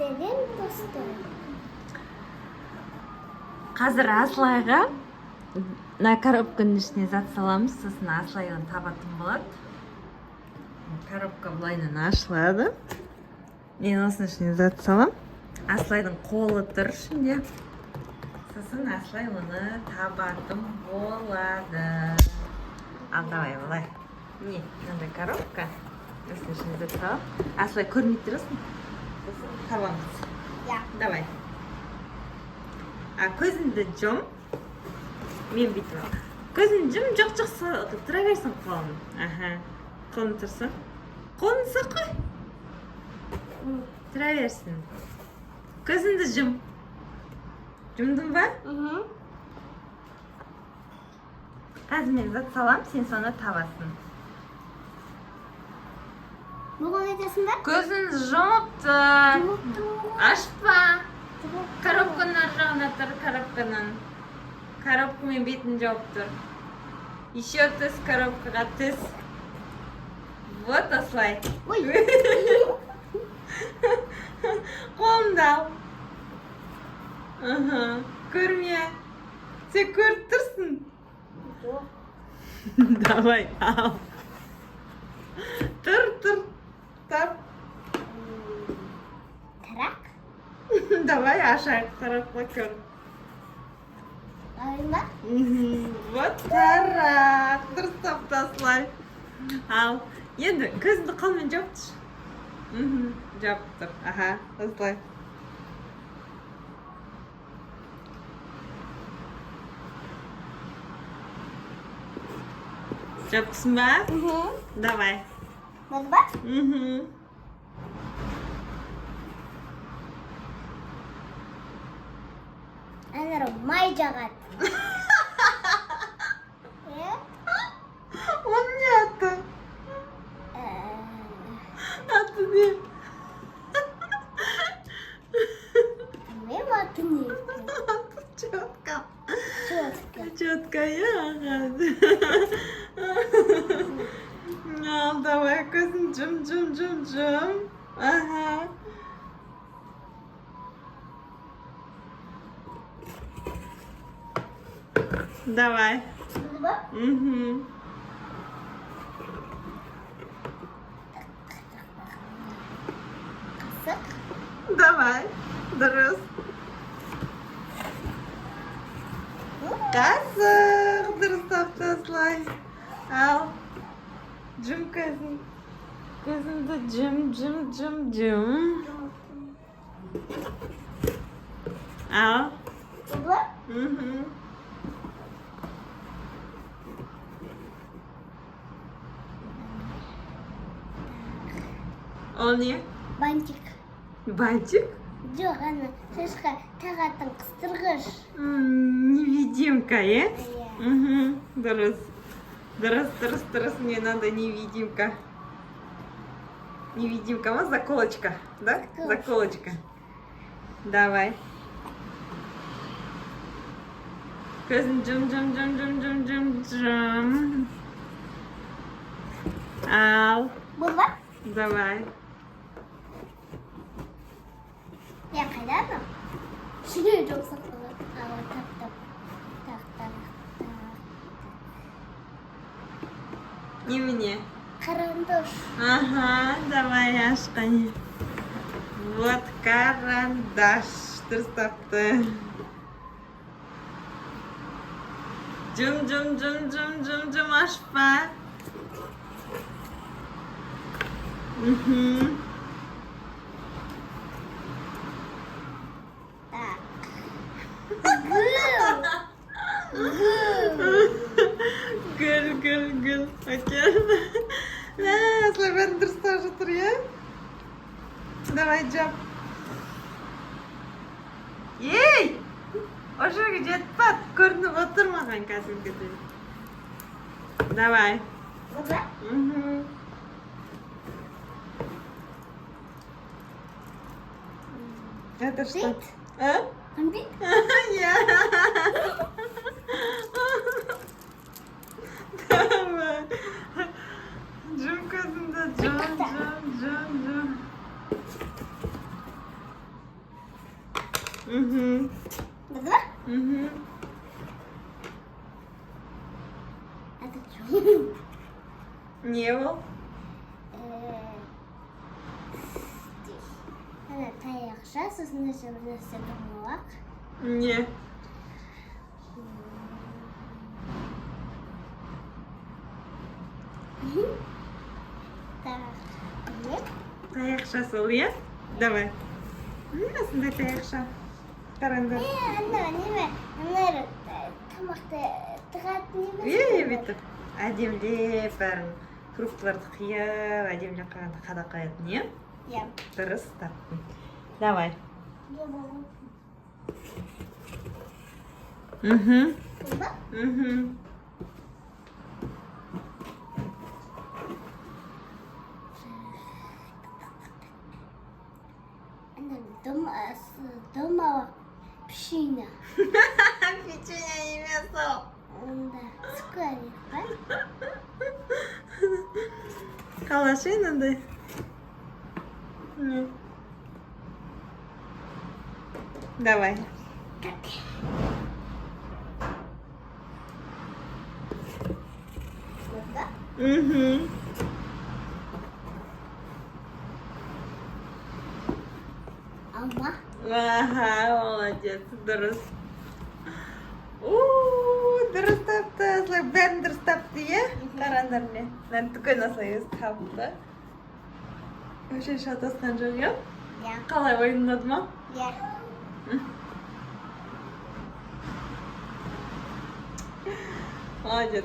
Сәлем достар. Қазір Аслайға мына коробканың ішіне зат саламыз, сосын Аслай оны табатын болады. Коробка былайынан ашылады. Мен осының ішіне зат салам. Аслайдың қолы тұр ішінде. Сосын Аслай оны табатын болады. Ал давай былай. Міне, мынандай коробка. Осының ішіне зат салам. Аслай көрмей тұрасың. Сосын табамыз. Давай. Көзіңді жом. Мен бүйтіп ал. Көзіңді жом, жоқ-жоқсы тұра берсін қолын. Қолын тұрсын. Қолын сақы. Тұра берсін. Көзіңді жом. Жұмдың ба? Қазір мен зат салам, сен соны табасың. Бұған айтасың ба? Көзіңді жұмып тұр. Ашпа. Коробканың ар жағына тұр, коробканың. Коробкамен бетін жауып тұр. Еще түс, коробкаға түс. Вот осылай. Ой. Қолымды ал. Көрме. Сен көріп тұрсың. Давай, ал. Тұр. Тап. Тарақ? Давай, ашайық, коробка көр. Алайын ба? Вот тарақ. Дұрыс тапты Аслай. Ал, енді көзіңді қолмен жауып тұр. Жауып тұр. Осылай. Жауыпсың ба? Давай. Болды ба? Әнір май жағады. Оның не аты? Аты не? Білмеймін аты не? Аты четко. Четко. Я. Ал, давай, көзін жум. Давай. Болды ба? Қасық. Давай. Дұрыс. Қасық. Дұрыс тапты Аслай. Ал. Жум көзін. Көзіңді жум. Ал. Болды ба? Ол не? Бантик. Бантик? Жоқ, ана шашқа тағатын қыстырғыш. Невидимка, е? Иә. Дұрыс. Мне надо невидимка. Невидимка ма? Заколочка, да? Заколочка. Давай. Көзін жум. Ал. Болды ба? Давай. Қайда ана? Шыны жұмсақ болады. Тап. Немене? Карандаш. Давай, ашқане. Вот карандаш. Дұрыс тапты. Жум, ашпа. Так. Гүл. Окей. Аслай бәрін дұрыс тап жатыр, е? Давай, жап. Ей! О жерге жетпат. Көрініп отырмаған кәдімгідей. Давай. Болды ба? Это что? Кәмпит? Я. Давай. Жум көзіңді. Жум. Мхм. Болды ма? Мхм. Это что? Не ол? Ана таяқша, сосын нәрсе бір нәрсе домалақ. Не. Так, не? Таяқша сол, иә? Давай. Осындай таяқша. Қараңдар. неме, ана тамақты тығатын емес. Иә, бүйтіп. Әдемілеп бәрін фруктыларды қияп, әдемілеп қағанда қада қаятын, иә? Иә. Дұрыс таптың. Давай. Мхм. Болды ма? Мхм. Ана домалақ пішіне. Печенье емес ол. Онда скорик па? Қалашы мынандай. Давай. Болды. Мхм. Алма. Аха, молодец, дұрыс. Дұрыс тапты. Осылай бәрін дұрыс тапты, иә? Қараңдар міне. Мына дүкен осылай өзі тапты. Вообще шатасқан жоқ, иә? Иә. Қалай ойын ұнады ма? Иә. Молодец.